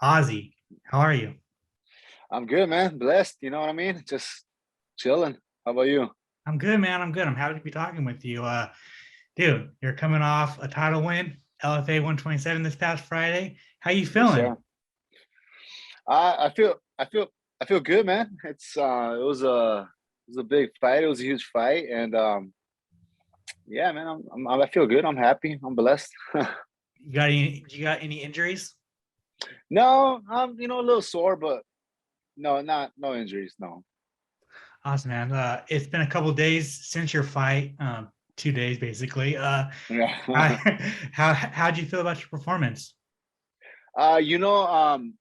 Ozzy. How are you? I'm good, man. Blessed. You know what I mean? Just chilling. How about you? I'm good, man. I'm good. I'm happy to be talking with you. Dude, you're coming off a title win, LFA 127 this past Friday. How you Yes, feeling? sir. I feel good, man. It was a big fight. It was a huge fight, and yeah, man. I feel good. I'm happy. I'm blessed. You got any injuries? No, I'm a little sore, but no injuries. No. Awesome, man. It's been a couple days since your fight, 2 days basically. How, Yeah. how'd you feel about your performance? uh, you know, um,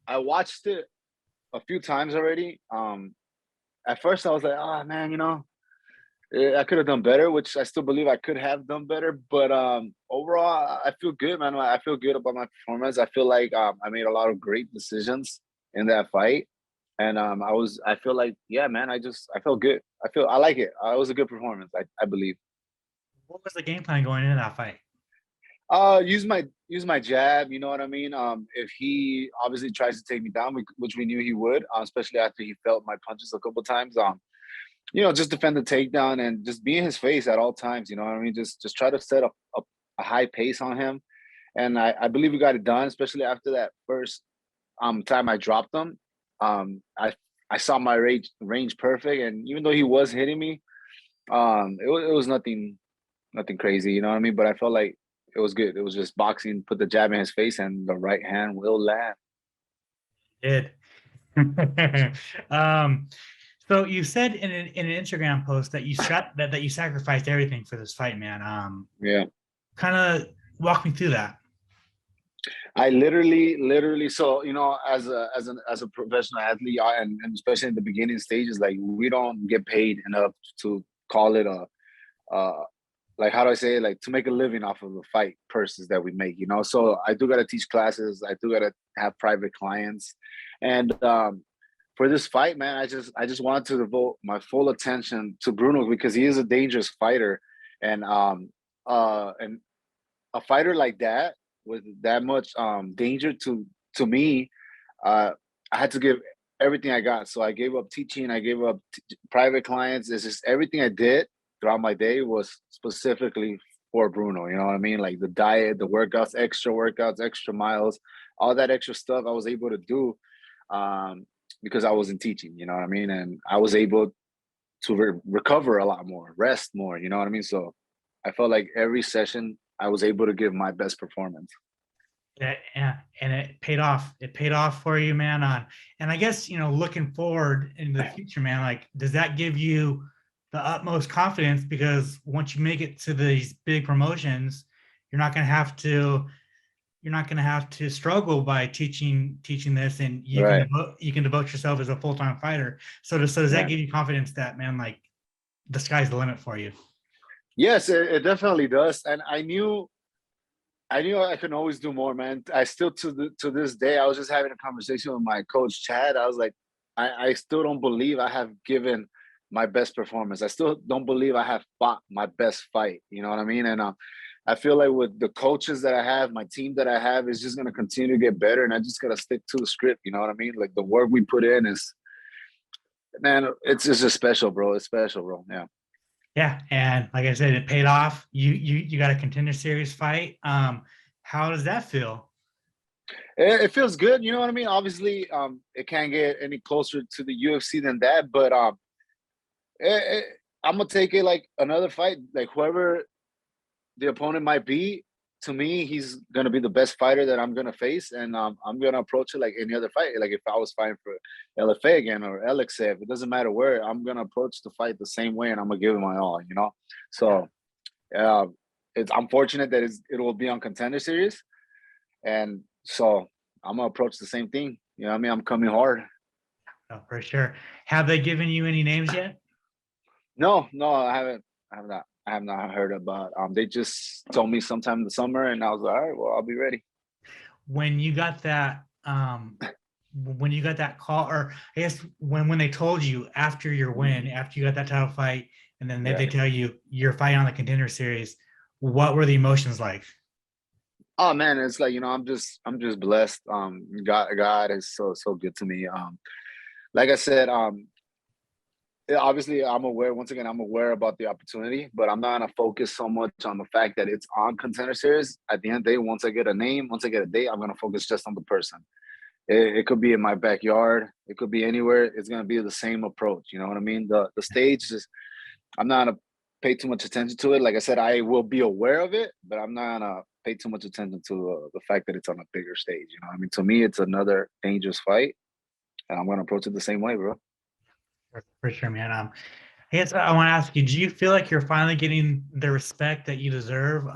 I watched it a few times already. At first I was like, oh man, I could have done better, which I still believe I could have done better. But overall, I feel good, man. I feel good about my performance. I feel like I made a lot of great decisions in that fight, and I feel like, yeah, man. I felt good. I like it. It was a good performance. I believe. What was the game plan going into that fight? Use my jab. You know what I mean. If he obviously tries to take me down, which we knew he would, especially after he felt my punches a couple times. Just defend the takedown and just be in his face at all times. You know what I mean? Just try to set up a high pace on him. And I believe we got it done, especially after that first time I dropped him. Um, I I saw my range perfect, and even though he was hitting me, it was nothing crazy. You know what I mean? But I felt like it was good. It was just boxing, put the jab in his face, and the right hand will land. Did. um, so you said in an Instagram post that that you sacrificed everything for this fight, man. Yeah. Kind of walk me through that. I literally. So as a professional athlete, and especially in the beginning stages, like we don't get paid enough to call it a uh like, how do I say it? Like, to make a living off of the fight purses that we make. So I do gotta teach classes. I do gotta have private clients, and for this fight, man, I just wanted to devote my full attention to Bruno because he is a dangerous fighter, and and a fighter like that with that much danger to me, uh, I had to give everything I got. So I gave up teaching, I gave up private clients. It's just everything I did throughout my day was specifically for Bruno. You know what I mean? Like the diet, the workouts, extra miles, all that extra stuff I was able to do because I wasn't teaching. You know what I mean? And I was able to recover a lot more, rest more. You know what I mean? So I felt like every session I was able to give my best performance. Yeah, and it paid off. It paid off for you, man. And I guess looking forward into the future, man. Like, does that give you the utmost confidence? Because once you make it to these big promotions, you're not gonna have to. You're not gonna have to struggle by teaching this, and Right. you can devote yourself as a full time fighter. So does that Yeah. give you confidence that, man, like the sky's the limit for you? Yes, it definitely does. And I knew I can always do more, man. I still to this day, I was just having a conversation with my coach Chad. I was like, I still don't believe I have given my best performance. I still don't believe I have fought my best fight. You know what I mean? And I feel like with the coaches that I have, my team that I have is just gonna continue to get better, and I just gotta stick to the script. You know what I mean? Like the work we put in is, man, it's just special, bro. It's special, bro. Yeah. Yeah, and like I said, it paid off. You got a contender series fight. How does that feel? It feels good. You know what I mean? Obviously, it can't get any closer to the UFC than that, but it, it, I'm gonna take it like another fight. Like whoever the opponent might be, to me, he's gonna be the best fighter that I'm gonna face, and I'm gonna approach it like any other fight. Like if I was fighting for LFA again or LXF, it doesn't matter where. I'm gonna approach the fight the same way, and I'm gonna give it my all. Yeah, So uh, it's unfortunate that it will be on Contender Series, and so I'm gonna approach the same thing. You know what I mean? I'm coming hard. no, for sure. Have they given you any names yet? No, no, I haven't. I have not. I have not heard about. They just told me sometime in the summer, and I was like, all right, well, I'll be ready. When you got that call, or I guess when they told you after your win, after you got that title fight, and then they Yeah. tell you you're fighting on the contender series, what were the emotions like? Oh man, it's like, I'm just blessed. God is so good to me. Like I said, yeah, obviously I'm aware, once again, I'm aware about the opportunity, but I'm not gonna focus so much on the fact that it's on Contender Series. At the end of the day, once I get a name, once I get a date, I'm gonna focus just on the person. It could be in my backyard, it could be anywhere. It's gonna be the same approach. You know what I mean? The stage is, I'm not gonna pay too much attention to it. Like I said, I will be aware of it, but I'm not gonna pay too much attention to the fact that it's on a bigger stage. You know what I mean? To me, it's another dangerous fight, and I'm gonna approach it the same way, bro. For sure, man. I guess I want to ask you, do you feel like you're finally getting the respect that you deserve?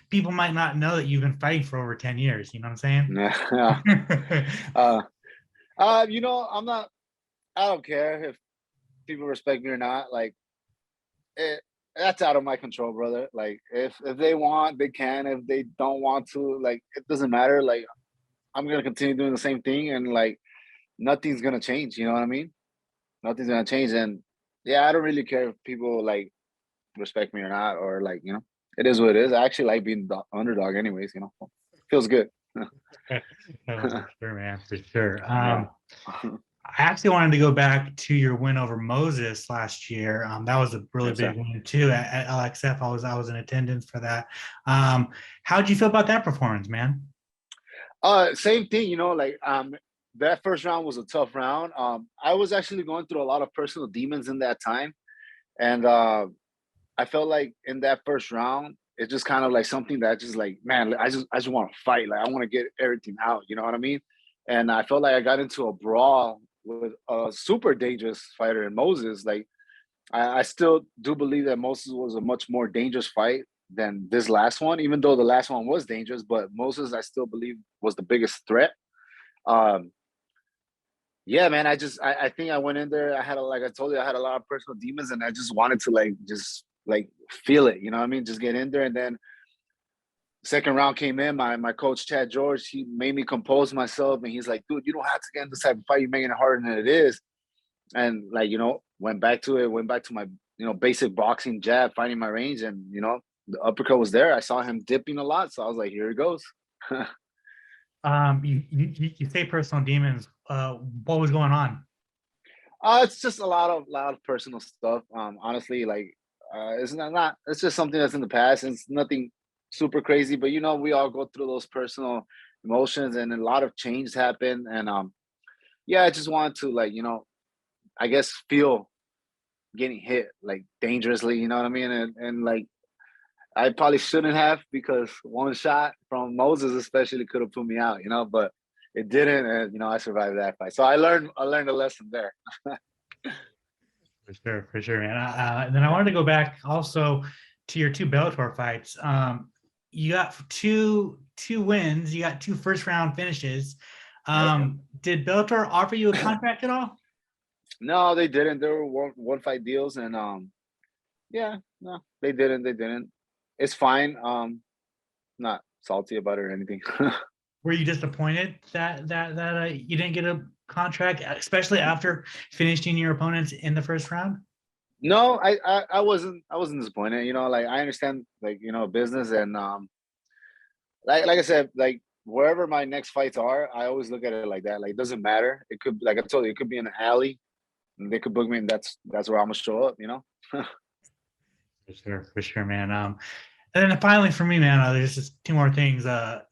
People might not know that you've been fighting for over 10 years. You know what I'm saying? uh, I'm not. I don't care if people respect me or not. Like, it, that's out of my control, brother. Like, if they want, they can. If they don't want to, like, it doesn't matter. Like, I'm gonna continue doing the same thing, and like, nothing's gonna change. You know what I mean? Nothing's gonna change, and yeah, I don't really care if people like respect me or not, or like, it is what it is. I actually like being the underdog, anyways. Feels good. Oh, for sure, man, for sure. Yeah. I actually wanted to go back to your win over Moses last year. That was a really Yes, big sir. win too at LXF. I was in attendance for that. How'd you feel about that performance, man? Same thing, like that first round was a tough round. I was actually going through a lot of personal demons in that time. And I felt like in that first round, it's just kind of like something that just like, man, I just want to fight. Like I want to get everything out, you know what I mean? And I felt like I got into a brawl with a super dangerous fighter in Moses. Like I still do believe that Moses was a much more dangerous fight than this last one, even though the last one was dangerous, but Moses I still believe was the biggest threat. Um, yeah, man, I think I went in there. Like I told you, I had a lot of personal demons, and I just wanted to like just like feel it, you know what I mean? Just get in there. And then second round came in, my coach Chad George, he made me compose myself, and he's like, dude, you don't have to get in this type of fight. You're making it harder than it is. And like, went back to my, basic boxing jab, finding my range, and the uppercut was there. I saw him dipping a lot, so I was like, here it goes. You say personal demons. What was going on? It's just a lot of personal stuff. Honestly, like it's not it's just something that's in the past. It's nothing super crazy, but we all go through those personal emotions, and a lot of change happen. And yeah, I just wanted to like, I guess feel getting hit like dangerously, you know what I mean? And like I probably shouldn't have, because one shot from Moses especially could have put me out, but it didn't, and I survived that fight. So I learned a lesson there. For sure, man. And then I wanted to go back also to your two Bellator fights. You got two wins. You got two first round finishes. Yep. Did Bellator offer you a contract at all? No, they didn't. There were one fight deals, and yeah, no, they didn't. It's fine. Not salty about it or anything. Were you disappointed that you didn't get a contract, especially after finishing your opponents in the first round? No, I wasn't disappointed. Like I understand, like business, and like I said, like wherever my next fights are, I always look at it like that. Like it doesn't matter. It could, like I told you, it could be in an alley, and they could book me, and that's where I'm gonna show up. For sure, man. And then finally for me, man, there's just two more things.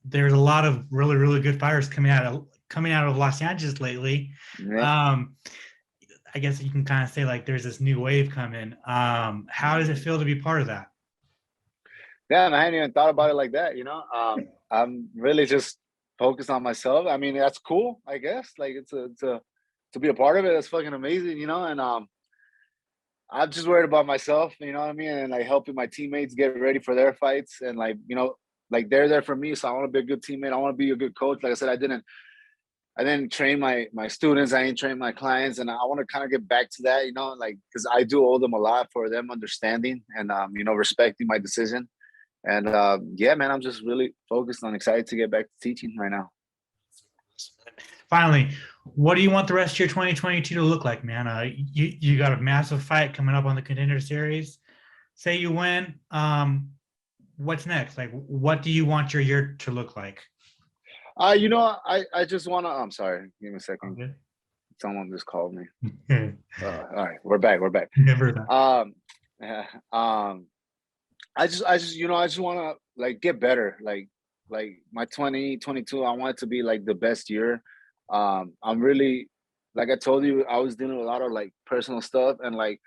There's a lot of really, really good fighters coming out of Los Angeles lately. Yeah. Um, I guess you can kind of say like there's this new wave coming. How does it feel to be part of that? Damn, I hadn't even thought about it like that. I'm really just focused on myself. I mean, that's cool, I guess. Like to be a part of it, that's fucking amazing. And I'm just worried about myself. You know what I mean? And like helping my teammates get ready for their fights, and like like they're there for me. So I want to be a good teammate. I want to be a good coach. Like I said, I didn't train my students. I didn't train my clients, and I want to kind of get back to that. Like because I do owe them a lot for them understanding and respecting my decision. And yeah, man, I'm just really focused on excited to get back to teaching right now. Finally, what do you want the rest of your 2022 to look like, man? You got a massive fight coming up on the Contender Series. Say you win. what's next? Like, what do you want your year to look like? You know, I just want to. I'm sorry. Give me a second. Okay. Someone just called me. All right, we're back. We're back. Never that. Yeah, I just, you know, I just want to like get better. Like my 2022, I want it to be like the best year. I'm really, like I told you, I was doing a lot of like personal stuff, and like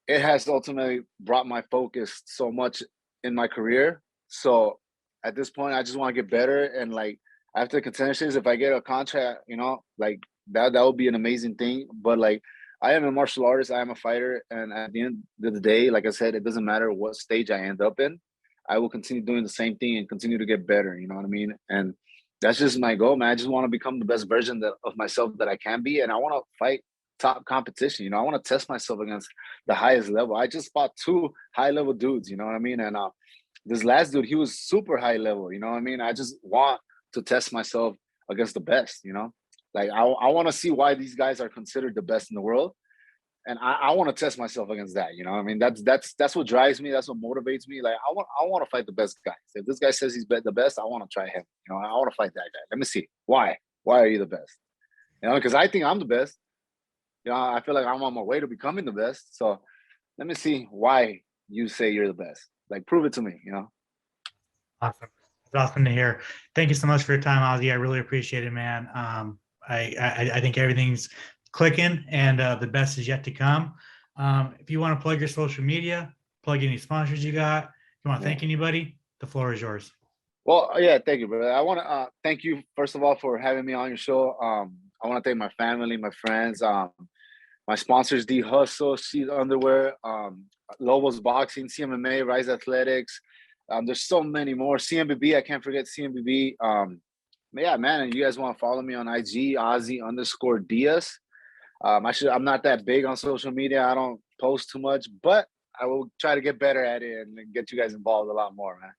it has ultimately brought my focus so much in my career. So at this point, I just want to get better. And like after the Contender Series, if I get a contract, you know, like that would be an amazing thing. But like I am a martial artist, I am a fighter, and at the end of the day, like I said, it doesn't matter what stage I end up in. I will continue doing the same thing and continue to get better. You know what I mean? And that's just my goal, man. I just want to become the best version of myself that I can be, and I want to fight top competition. You know, I want to test myself against the highest level. I just fought two high level dudes, you know what I mean? And this last dude, he was super high level, you know what I mean? I just want to test myself against the best, you know? Like I want to see why these guys are considered the best in the world. And I want to test myself against that, you know what I mean? That's what drives me, that's what motivates me. Like I want to fight the best guys. If this guy says he's the best, I want to try him. You know, I want to fight that guy. Let me see. Why? Why are you the best? You know, because I think I'm the best. You know, I feel like I'm on my way to becoming the best. So let me see why you say you're the best. Like, prove it to me, you know? Awesome. It's awesome to hear. Thank you so much for your time, Ozzy. I really appreciate it, man. I think everything's clicking, and the best is yet to come. If you want to plug your social media, plug any sponsors you got, if you want to thank anybody, the floor is yours. Well, yeah, thank you, brother. I want to thank you, first of all, for having me on your show. I want to thank my family, my friends, my sponsors, D Hustle, Sheet Underwear, Lobos Boxing, CMMA, Rise Athletics. There's so many more. CMBB, I can't forget CMBB. Yeah, man, and you guys want to follow me on IG, Ozzy_Diaz. I'm not that big on social media. I don't post too much, but I will try to get better at it and get you guys involved a lot more, man.